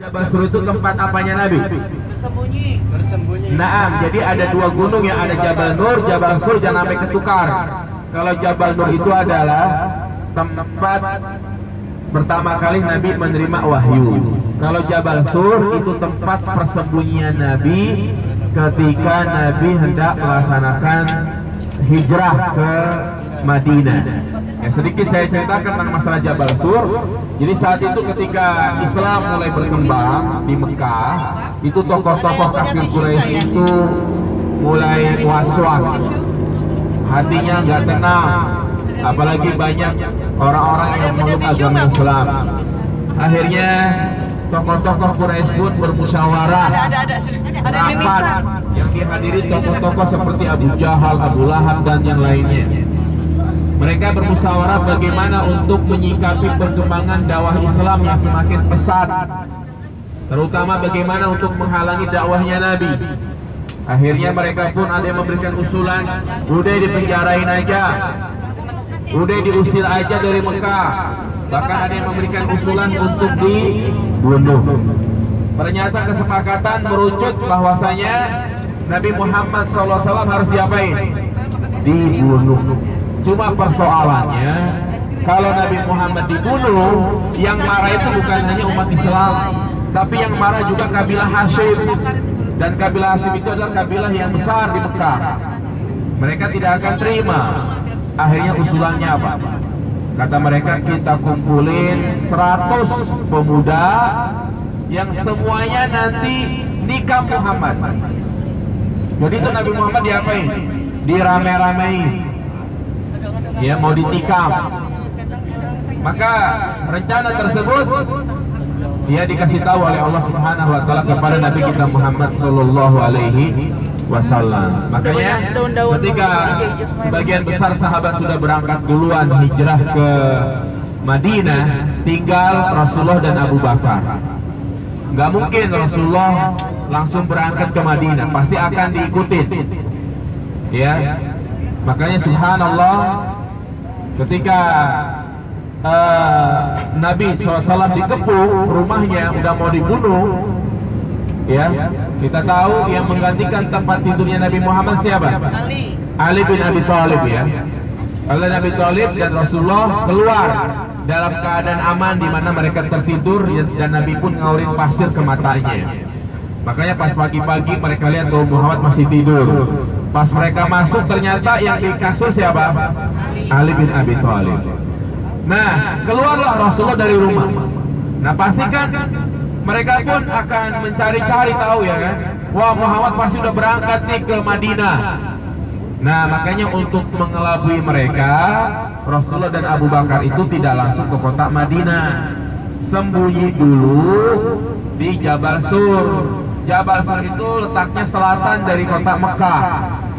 Jabal Sur itu tempat apanya Nabi? Bersembunyi. Naam, jadi ada dua gunung yang ada Jabal Nur, Jabal Sur, jangan sampai ketukar. Kalau Jabal Nur itu adalah tempat pertama kali Nabi menerima wahyu. Kalau Jabal Sur itu tempat persembunyian Nabi ketika Nabi hendak melaksanakan hijrah ke Madinah. Ya, sedikit saya ceritakan tentang masalah Jabal Sur. Jadi saat itu ketika Islam mulai berkembang di Mekah, itu tokoh-tokoh kafir Quraisy itu mulai was-was, hatinya nggak tenang, apalagi banyak orang-orang yang memeluk agama Islam. Akhirnya tokoh-tokoh Quraisy pun bermusyawarah rapat yang dihadiri tokoh-tokoh seperti Abu Jahal, Abu Lahab dan yang lainnya. Mereka bermusyawarah bagaimana untuk menyikapi perkembangan dakwah Islam yang semakin pesat, terutama bagaimana untuk menghalangi dakwahnya Nabi. Akhirnya mereka pun ada yang memberikan usulan, udah dipenjarain aja, udah diusir aja dari Mekah. Bahkan ada yang memberikan usulan untuk dibunuh. Ternyata kesepakatan merucut bahwasanya Nabi Muhammad SAW harus diapain? Dibunuh. Cuma persoalannya, kalau Nabi Muhammad dibunuh, yang marah itu bukan hanya umat Islam, tapi yang marah juga kabilah Hashim. Dan kabilah Hashim itu adalah kabilah yang besar di Mekah. Mereka tidak akan terima. Akhirnya usulannya apa? Kata mereka, kita kumpulin 100 pemuda yang semuanya nanti nikah Muhammad. Jadi itu Nabi Muhammad diapain? Dirame-ramein. Ya, mau ditikam. Maka rencana tersebut dia dikasih tahu oleh Allah Subhanahu wa taala kepada Nabi kita Muhammad sallallahu alaihi wasallam. Makanya ketika sebagian besar sahabat sudah berangkat duluan hijrah ke Madinah, tinggal Rasulullah dan Abu Bakar. Nggak mungkin Rasulullah langsung berangkat ke Madinah, pasti akan diikutin. Ya. Makanya subhanallah, ketika Nabi SAW dikepung rumahnya, udah mau dibunuh, ya, kita tahu yang menggantikan tempat tidurnya Nabi Muhammad siapa? Ali bin Abi Thalib, ya. Ali bin Abi Thalib dan Rasulullah keluar dalam keadaan aman di mana mereka tertidur, dan Nabi pun ngaurin pasir ke matanya. Makanya pas pagi-pagi mereka lihat bahwa Muhammad masih tidur. Pas mereka masuk ternyata yang di kasur siapa? Ali bin Abi Thalib. Nah, keluarlah Rasulullah dari rumah. Nah, pastikan mereka pun akan mencari-cari tahu, ya kan? Wah, Muhammad pasti udah berangkat nih ke Madinah. Nah, makanya untuk mengelabui mereka, Rasulullah dan Abu Bakar itu tidak langsung ke kota Madinah. Sembunyi dulu di Jabal Sur. Jabal Sur itu letaknya selatan dari kota Mekah.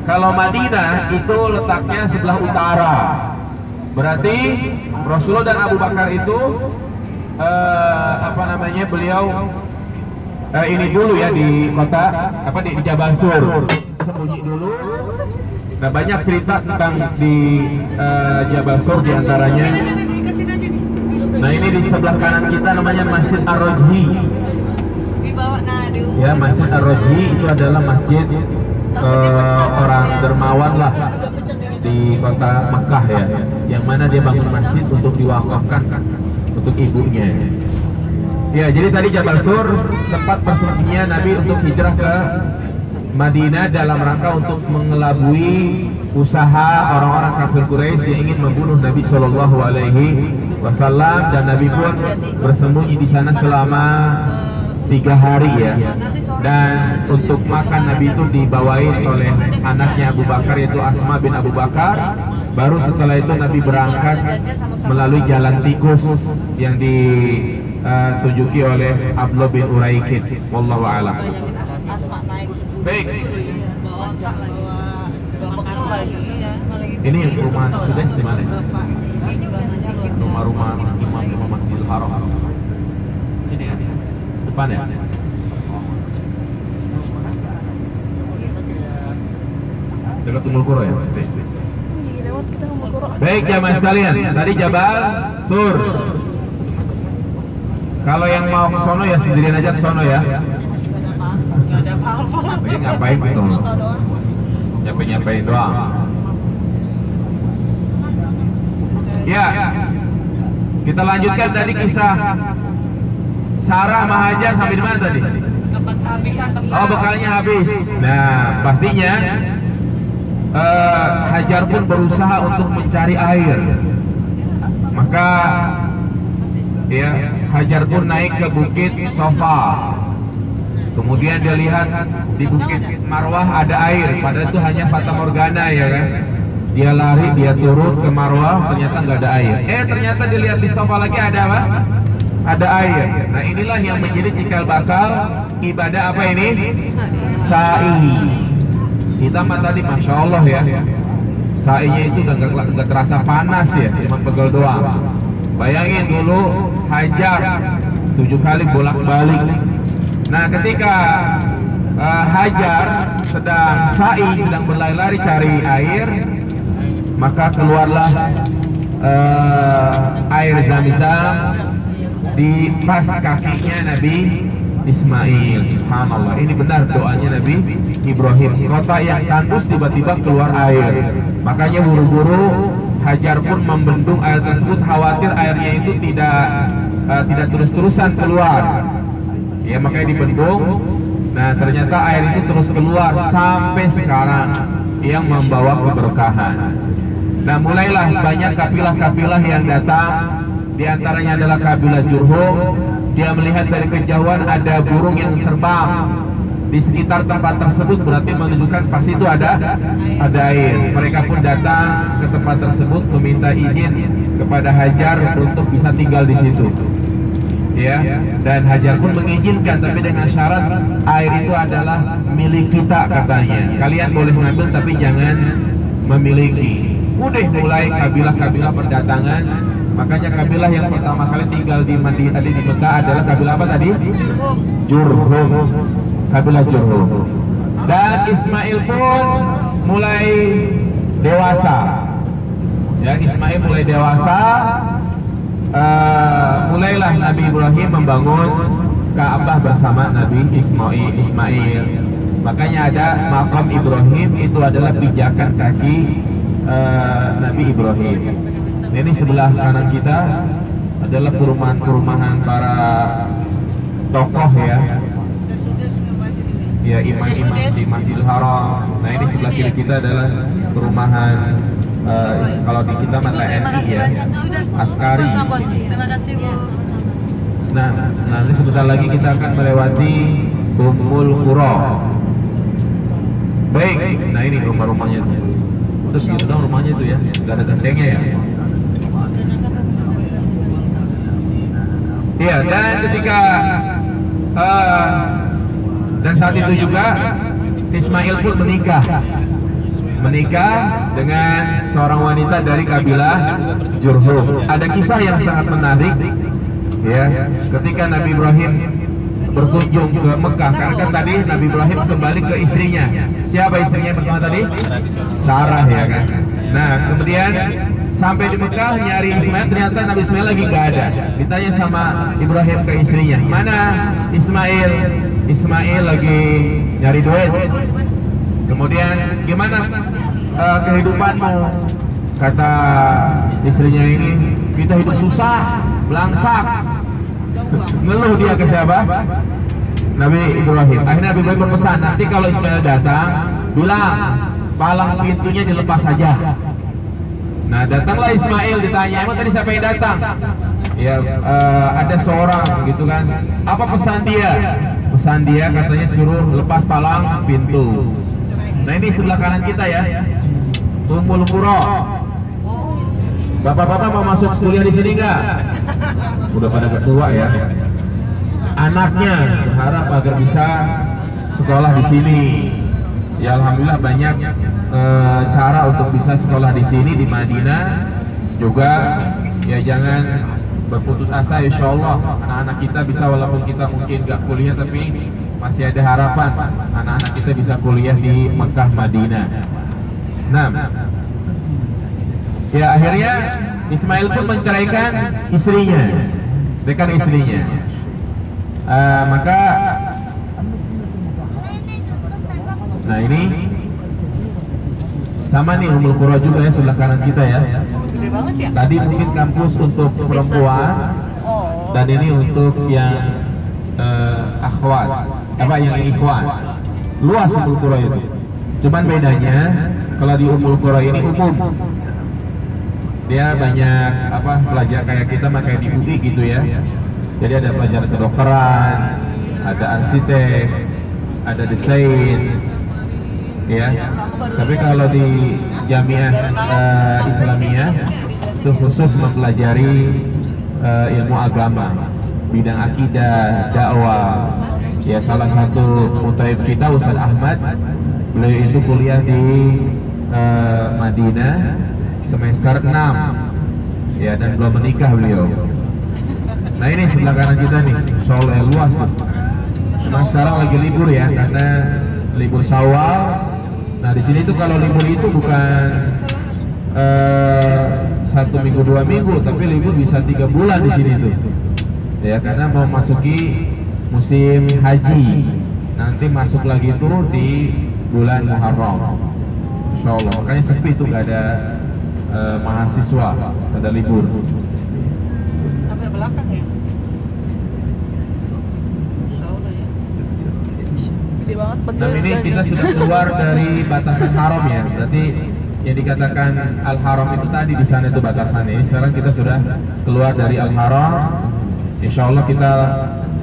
Kalau Madinah itu letaknya sebelah utara. Berarti Rasulullah dan Abu Bakar itu beliau ini dulu ya di kota di Jabal Sur, sembunyi dulu. Nah, banyak cerita tentang di Jabal Sur, diantaranya. Nah, ini di sebelah kanan kita namanya Masjid Ar-Rajhi. Ya, Masjid Ar-Rajhi itu adalah masjid orang dermawan lah di kota Mekah, ya, yang mana dia bangun masjid untuk diwakafkan untuk ibunya. Ya, jadi tadi Jabal Sur tempat persembunyian Nabi untuk hijrah ke Madinah dalam rangka untuk mengelabui usaha orang-orang kafir Quraisy yang ingin membunuh Nabi Shallallahu Alaihi Wasallam, dan Nabi pun bersembunyi di sana selama 3 hari, ya. Dan untuk makan Nabi itu dibawain oleh anaknya Abu Bakar, yaitu Asma bin Abu Bakar. Baru setelah itu Nabi berangkat melalui jalan tikus yang ditunjuki oleh Abdullah bin Uraiqid. Wallahu a'lam. Baik. Ini rumah Sudes di mana? Rumah-rumah imam Masjidil Haram. Sini kan? Depan, ya? Dekat Ummul Qura, ya? Baik jamaah sekalian, tadi Jabal Sur. Kalau yang mau ke sono ya sendirian aja ke sono ya. Nggak ada apa-apa. Jadi ngapain ke sono? Nyampe-nyampein doang. Ya, kita lanjutkan tadi kisah Sarah sama Hajar sampai di mana tadi? Kehabisan bekal. Oh, bekalnya habis. Nah, pastinya Hajar pun berusaha untuk mencari air. Maka ya, Hajar pun naik ke bukit Sofa. Kemudian dia lihat di bukit Marwah ada air, padahal itu hanya fata morgana ya kan. Dia lari, dia turun ke Marwah, ternyata nggak ada air. Ternyata dilihat di Sofa lagi ada apa? Ada air. Nah, inilah yang menjadi cikal bakal ibadah apa ini? Sa'i. Kita mah tadi Masya Allah ya, sa'inya itu nggak terasa panas ya, cuma pegel doang. Bayangin dulu Hajar 7 kali bolak-balik. Nah, ketika Hajar sedang sa'i, sedang berlari-lari cari air, maka keluarlah air Zam-Zam di pas kakinya Nabi Ismail. Subhanallah, ini benar doanya Nabi Ibrahim. Kota yang tandus tiba-tiba keluar air. Makanya buru-buru Hajar pun membendung air tersebut, khawatir airnya itu tidak terus-terusan keluar. Ya, makanya dibendung. Nah, ternyata air itu terus keluar sampai sekarang yang membawa keberkahan. Nah, mulailah banyak kabilah-kabilah yang datang. Di antaranya adalah kabilah Jurhum. Dia melihat dari kejauhan ada burung yang terbang di sekitar tempat tersebut, berarti menunjukkan pasti itu ada air. Mereka pun datang ke tempat tersebut meminta izin kepada Hajar untuk bisa tinggal di situ. Ya, dan Hajar pun mengizinkan, tapi dengan syarat air itu adalah milik kita katanya. Kalian boleh ngambil tapi jangan memiliki. Udah mulai kabilah-kabilah berdatangan. Makanya kabilah yang pertama kali tinggal di Madinah, di Mekah adalah kabilah apa tadi? Jurhum. Kabilah Jurhum. Dan Ismail pun mulai dewasa. Ya, Ismail mulai dewasa. Mulailah Nabi Ibrahim membangun Ka'bah bersama Nabi Ismail. Makanya ada makam Ibrahim, itu adalah pijakan kaki Nabi Ibrahim. Ini sebelah kanan kita adalah perumahan-perumahan para tokoh ya. Ya, imam-imam di Masjidil Haram. Nah, ini sebelah kiri kita adalah perumahan kalau di kita mata TNI ya, Askari. Terima kasih Bu. Nah, nanti sebentar lagi kita akan melewati Ummul Qura. Baik, nah ini rumah-rumahnya tuh. Terus gitu dong rumahnya itu ya, nggak ada gentengnya ya. Iya, dan ketika dan saat itu juga Ismail pun menikah dengan seorang wanita dari kabilah Jurhum. Ada kisah yang sangat menarik ya, ketika Nabi Ibrahim berkunjung ke Mekah, karena kan tadi Nabi Ibrahim kembali ke istrinya. Siapa istrinya pertama tadi? Sarah ya kan. Nah, kemudian sampai di Mekah nyari Ismail, ternyata Nabi Ismail lagi gak ada. Ditanya sama Ibrahim ke istrinya, mana Ismail? Ismail lagi nyari duit. Kemudian gimana kehidupanmu? Kata istrinya ini, kita hidup susah, belangsak. Ngeluh dia ke siapa? Nabi Ibrahim. Akhirnya Nabi Ibrahim berpesan, nanti kalau Ismail datang, bilang palang pintunya dilepas saja. Nah, datanglah Ismail, ditanya, emang tadi siapa yang datang? Ya, ada seorang gitu kan. Apa pesan dia? Pesan dia katanya suruh lepas palang pintu. Nah, ini sebelah kanan kita ya, Ummul Qura. Bapak-bapak mau masuk kuliah di sini nggak? Udah pada ketua ya. Anaknya berharap agar bisa sekolah di sini. Ya, alhamdulillah banyak cara untuk bisa sekolah di sini di Madinah. Juga ya jangan berputus asa, insya Allah anak-anak kita bisa, walaupun kita mungkin nggak kuliah tapi masih ada harapan anak-anak kita bisa kuliah di Mekah Madinah. Nah, ya akhirnya Ismail pun menceraikan istrinya. Maka nah ini sama nih Ummul Qura juga ya, sebelah kanan kita ya. Gede banget ya? Tadi mungkin kampus untuk perempuan dan ini untuk yang akhwat, apa yang ikhwan. Luas Ummul Qura itu. Cuman bedanya kalau di Ummul Qura ini umum. Dia banyak apa pelajar kayak kita kayak di UI gitu ya. Jadi ada pelajaran kedokteran, ada arsitek, ada desain, ya. Tapi kalau di Jamiah Islamiyah itu khusus mempelajari ilmu agama, bidang akidah, dakwah. Ya, salah satu mutaif kita Ustaz Ahmad, beliau itu kuliah di Madinah semester 6 ya, dan belum menikah beliau. Nah ini sebelah kanan kita nih, Soleh luas tuh. Cuma sekarang lagi libur ya, karena libur Syawal. Nah di sini tuh kalau libur itu bukan 1 minggu 2 minggu, tapi libur bisa 3 bulan di sini tuh. Ya karena mau masuki musim haji. Nanti masuk lagi tuh di bulan Muharram. Insya Allah. Makanya sepi tuh, gak ada mahasiswa pada libur. Sampai belakang ya? Insya Allah ya. Gede banget. Nah ini kita sudah keluar dari batasan haram ya. Berarti yang dikatakan al-haram itu tadi di sana itu batasannya. Ini sekarang kita sudah keluar dari al-haram. Insya Allah kita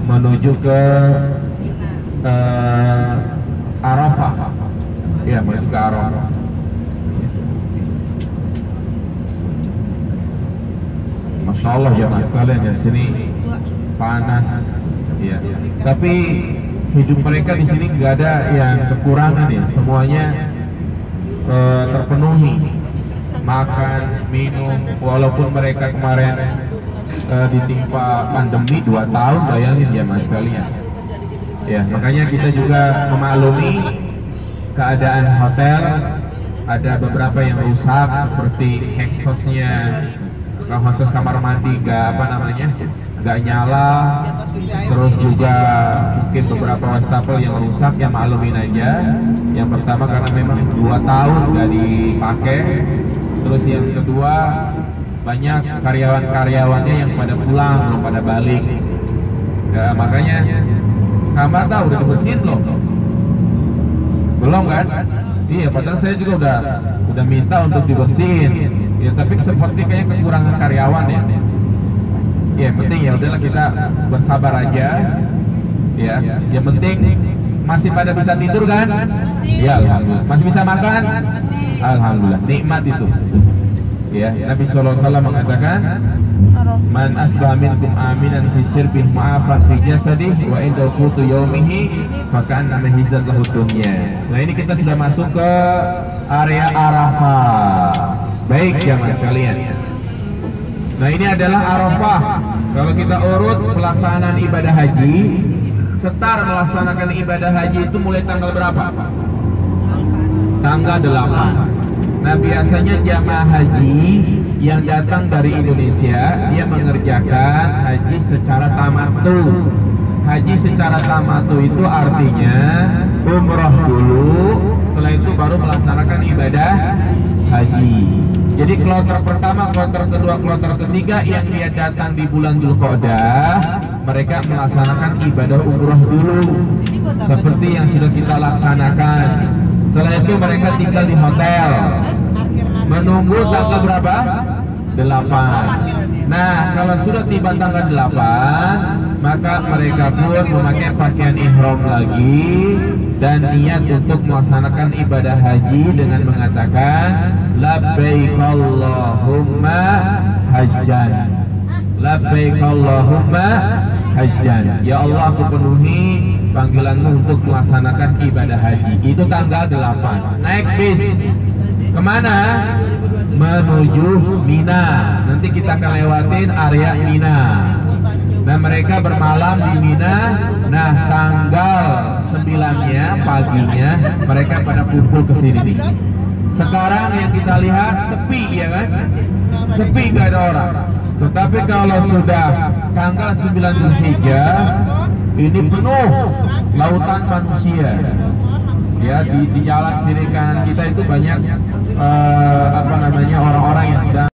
menuju ke Arafah. Ya, menuju ke Arafah. Masya Allah jemaah sekalian, di sini panas, ya. Tapi hidup mereka di sini nggak ada yang kekurangan ya, semuanya terpenuhi, makan, minum, walaupun mereka kemarin ditimpa pandemi 2 tahun, bayangin jemaah sekalian. Ya, makanya kita juga memaklumi keadaan hotel, ada beberapa yang rusak seperti exhaustnya. Khusus kamar mandi nggak nyala, terus juga mungkin beberapa wastafel yang rusak, ya maklumin aja. Yang pertama karena memang 2 tahun nggak dipakai, terus yang kedua banyak karyawan-karyawannya yang pada pulang, belum pada balik. Ya, makanya kamar tahu udah dibersihin belum? Belum kan? Iya, padahal saya juga udah minta untuk dibersihin. Ya tapi seperti kayak kekurangan karyawan ya. Ya penting ya udahlah kita bersabar aja. Ya, yang penting masih pada bisa tidur kan? Ya alhamdulillah. Masih bisa makan? Alhamdulillah. Nikmat itu. Ya, Nabi SAW mengatakan, "Man asbah minkum aminan fi sirbihi ma'afan fi jasadihi wa inda qutu yaumihi fa ka'anna mahizat lahu dunya." Nah, ini kita sudah masuk ke area Arafah. Baik jamaah sekalian. Nah ini adalah Arafah. Kalau kita urut pelaksanaan ibadah haji, setar melaksanakan ibadah haji itu mulai tanggal berapa? Tanggal 8. Nah biasanya jamaah haji yang datang dari Indonesia, dia mengerjakan haji secara tamattu. Haji secara tamattu itu artinya umroh dulu, setelah itu baru melaksanakan ibadah haji. Jadi kloter pertama, kloter kedua, kloter ketiga yang dia datang di bulan Dzulqa'dah, mereka melaksanakan ibadah umroh dulu seperti yang sudah kita laksanakan. Setelah itu mereka tinggal di hotel menunggu tanggal berapa? 8. Nah kalau sudah tiba tanggal 8, maka mereka pun memakai pakaian ihram lagi dan niat untuk melaksanakan ibadah haji dengan mengatakan labbaik Allahumma hajjan, labbaik Allahumma hajjan. Ya Allah, aku penuhi panggilanmu untuk melaksanakan ibadah haji. Itu tanggal 8. Naik bis kemana? Menuju Mina. Nanti kita akan lewatin area Mina. Nah mereka bermalam di Mina. Nah tanggal 9-nya paginya mereka pada kumpul ke sini nih. Sekarang yang kita lihat sepi ya kan? Sepi, gak ada orang. Tetapi kalau sudah tanggal 9 Zulhijjah Ini penuh lautan manusia. Ya, di jalan sisi kanan kita itu banyak orang-orang yang sedang